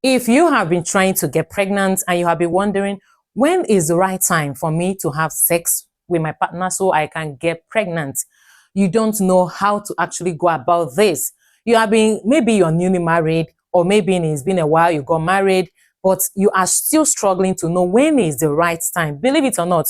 If you have been trying to get pregnant and you have been wondering, when is the right time for me to have sex with my partner so I can get pregnant? You don't know how to actually go about this. You have been, maybe you're newly married, or maybe it's been a while you got married, but you are still struggling to know when is the right time. Believe it or not,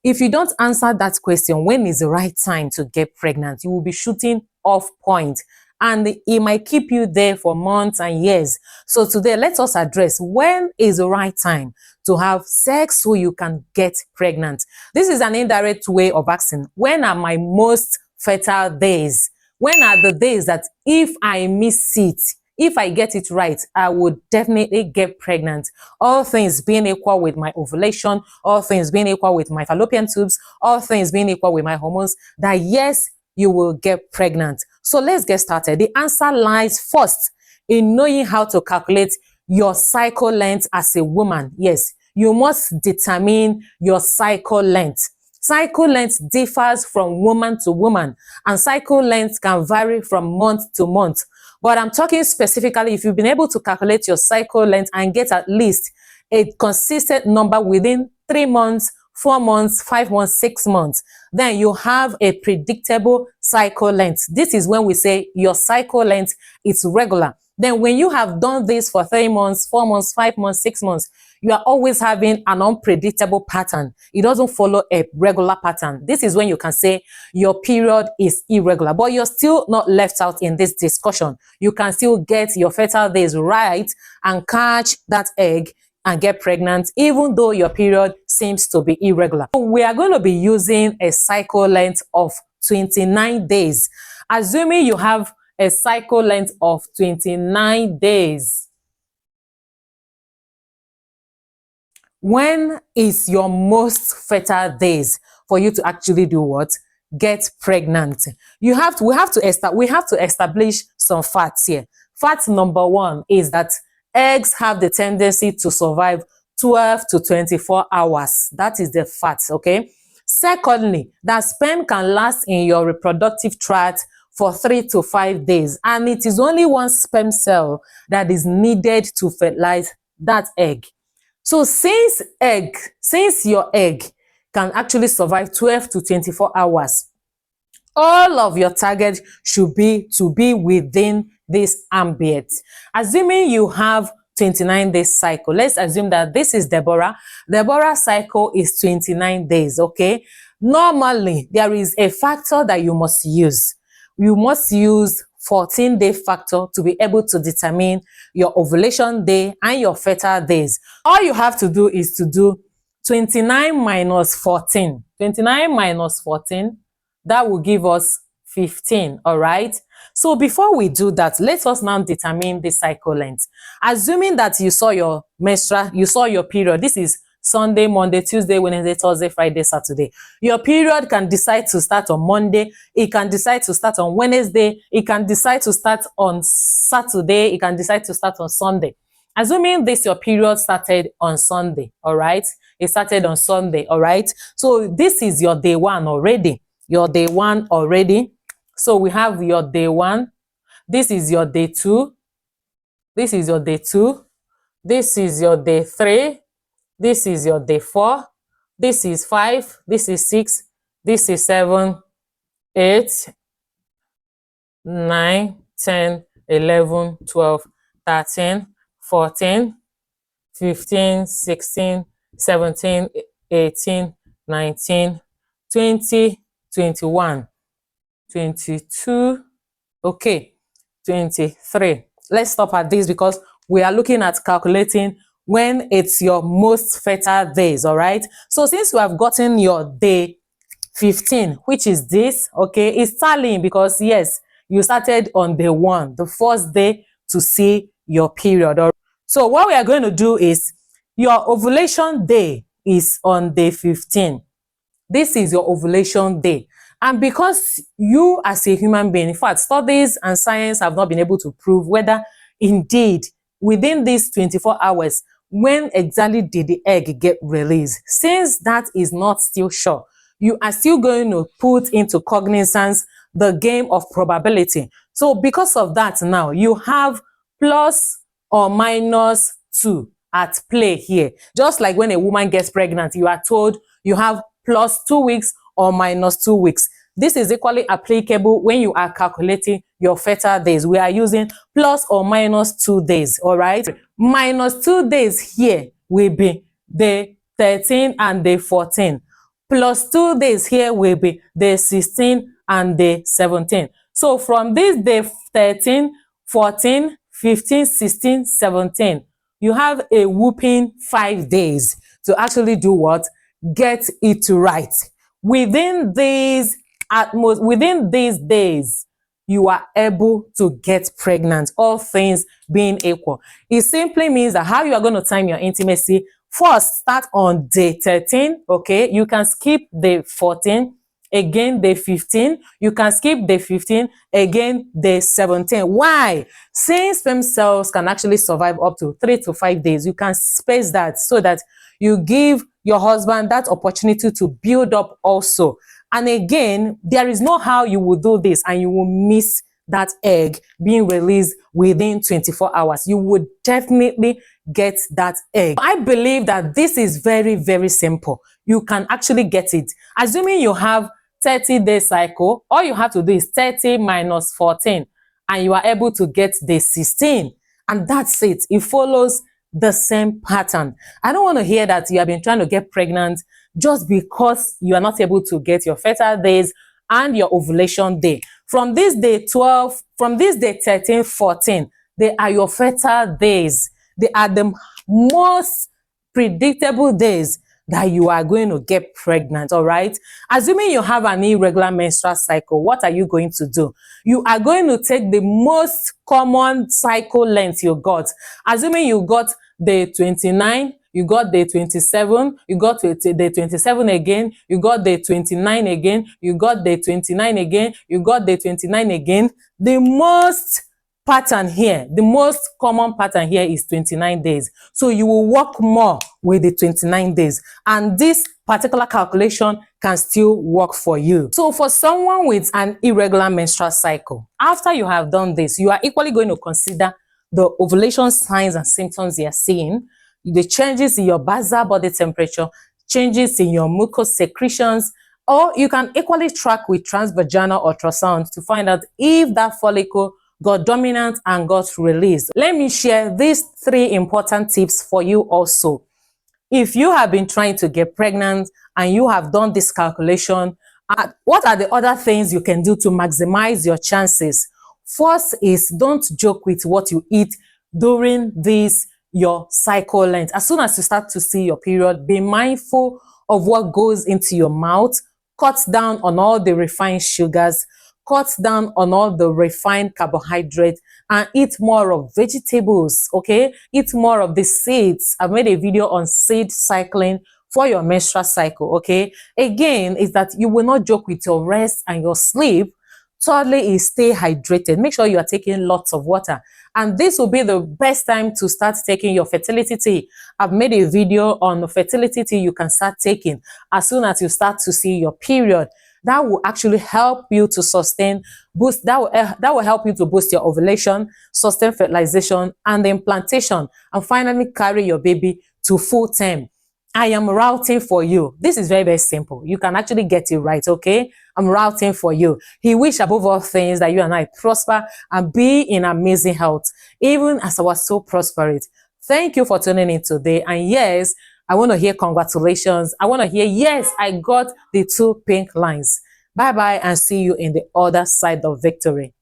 if you don't answer that question, when is the right time to get pregnant, you will be shooting off point, and it might keep you there for months and years. So today, let us address when is the right time to have sex so you can get pregnant. This is an indirect way of asking, when are my most fertile days? When are the days that if I miss it, if I get it right, I would definitely get pregnant? All things being equal with my ovulation, all things being equal with my fallopian tubes, all things being equal with my hormones, that yes, you will get pregnant. So let's get started. The answer lies first in knowing how to calculate your cycle length as a woman. Yes, you must determine your cycle length. Cycle length differs from woman to woman, and cycle length can vary from month to month. But I'm talking specifically if you've been able to calculate your cycle length and get at least a consistent number within 3 months, 4 months, 5 months, 6 months, then you have a predictable cycle length. This is when we say your cycle length is regular. Then when you have done this for 3 months, 4 months, 5 months, 6 months, you are always having an unpredictable pattern. It doesn't follow a regular pattern. This is when you can say your period is irregular, but you're still not left out in this discussion. You can still get your fertile days right and catch that egg and get pregnant, even though your period seems to be irregular. We are going to be using a cycle length of 29 days. Assuming you have a cycle length of 29 days, when is your most fertile days for you to actually do what? Get pregnant. We have to establish some facts here. Fact number one is that eggs have the tendency to survive 12 to 24 hours. That is the fact, okay? Secondly, that sperm can last in your reproductive tract for 3 to 5 days, and it is only one sperm cell that is needed to fertilize that egg. So since your egg can actually survive 12 to 24 hours, all of your target should be to be within this ambient. Assuming you have 29 days cycle, let's assume that this is Deborah. Deborah's cycle is 29 days, okay? Normally, there is a factor that you must use. You must use 14-day factor to be able to determine your ovulation day and your fertile days. All you have to do is to do 29 minus 14. 29 minus 14, that will give us 15, all right? So before we do that, let us now determine the cycle length. Assuming that you saw your period, this is Sunday, Monday, Tuesday, Wednesday, Thursday, Friday, Saturday. Your period can decide to start on Monday. It can decide to start on Wednesday. It can decide to start on Saturday. It can decide to start on Sunday. Assuming your period started on Sunday, all right? It started on Sunday, all right? So this is your day one already. Your day one already. So we have your day one. This is your day two. This is your day two. This is your day three. This is your day 4, this is 5, this is 6, this is 7, 8, 9, 10, 11, 12, 13, 14, 15, 16, 17, 18, 19, 20, 21, 22, okay, 23. Let's stop at this because we are looking at calculating when it's your most fertile days, all right? So since you have gotten your day 15, which is this, okay, it's tallying because, yes, you started on day 1, the first day to see your period. All right? So what we are going to do is your ovulation day is on day 15. This is your ovulation day. And because you as a human being, in fact, studies and science have not been able to prove whether indeed within these 24 hours, when exactly did the egg get released. Since that is not still sure, you are still going to put into cognizance the game of probability. So because of that now, you have plus or minus 2 at play here. Just like when a woman gets pregnant, you are told you have plus 2 weeks or minus 2 weeks. This is equally applicable when you are calculating your fertile days. We are using plus or minus 2 days, all right? Minus 2 days here will be day 13 and day 14. Plus 2 days here will be day 16 and day 17. So from this day 13, 14, 15, 16, 17, you have a whooping 5 days to actually do what? Get it right. Within these days, you are able to get pregnant, all things being equal. It simply means that how you are going to time your intimacy, first start on day 13, okay? You can skip day 14, again day 15. You can skip day 15, again day 17. Why? Since sperm cells can actually survive up to 3 to 5 days, you can space that so that you give your husband that opportunity to build up also. And again, there is no how you will do this and you will miss that egg being released within 24 hours. You would definitely get that egg. I believe that this is very, very simple. You can actually get it. Assuming you have 30-day cycle, all you have to do is 30 minus 14, and you are able to get day 16. And that's it. It follows the same pattern. I don't want to hear that you have been trying to get pregnant just because you are not able to get your fertile days and your ovulation day. From this day 12, from this day 13, 14, they are your fertile days. They are the most predictable days that you are going to get pregnant, all right? Assuming you have an irregular menstrual cycle, what are you going to do? You are going to take the most common cycle length you got. Assuming you got day 29, you got day 27, you got day 27 again, you got day 29 again, you got day 29 again, you got day 29 again. The most common pattern here is 29 days. So you will work more with the 29 days. And this particular calculation can still work for you. So for someone with an irregular menstrual cycle, after you have done this, you are equally going to consider the ovulation signs and symptoms you are seeing, the changes in your basal body temperature, changes in your mucous secretions, or you can equally track with transvaginal ultrasound to find out if that follicle got dominant and got released. Let me share these 3 important tips for you also. If you have been trying to get pregnant and you have done this calculation, what are the other things you can do to maximize your chances? First is, don't joke with what you eat during this your cycle length. As soon as you start to see your period, be mindful of what goes into your mouth. Cut down on all the refined sugars, cut down on all the refined carbohydrates, and eat more of vegetables, okay? Eat more of the seeds. I've made a video on seed cycling for your menstrual cycle, okay? Again, is that you will not joke with your rest and your sleep. Thirdly is stay hydrated. Make sure you are taking lots of water. And this will be the best time to start taking your fertility tea. I've made a video on the fertility tea you can start taking as soon as you start to see your period. That will actually help you to sustain, that will help you to boost your ovulation, sustain fertilization and the implantation, and finally carry your baby to full term. I am routing for you. This is very, very simple. You can actually get it right, okay? I'm routing for you. He wish above all things that you and I prosper and be in amazing health, even as our soul prospers. Thank you for tuning in today. And yes, I want to hear congratulations. I want to hear, yes, I got the 2 pink lines. Bye-bye and see you in the other side of victory.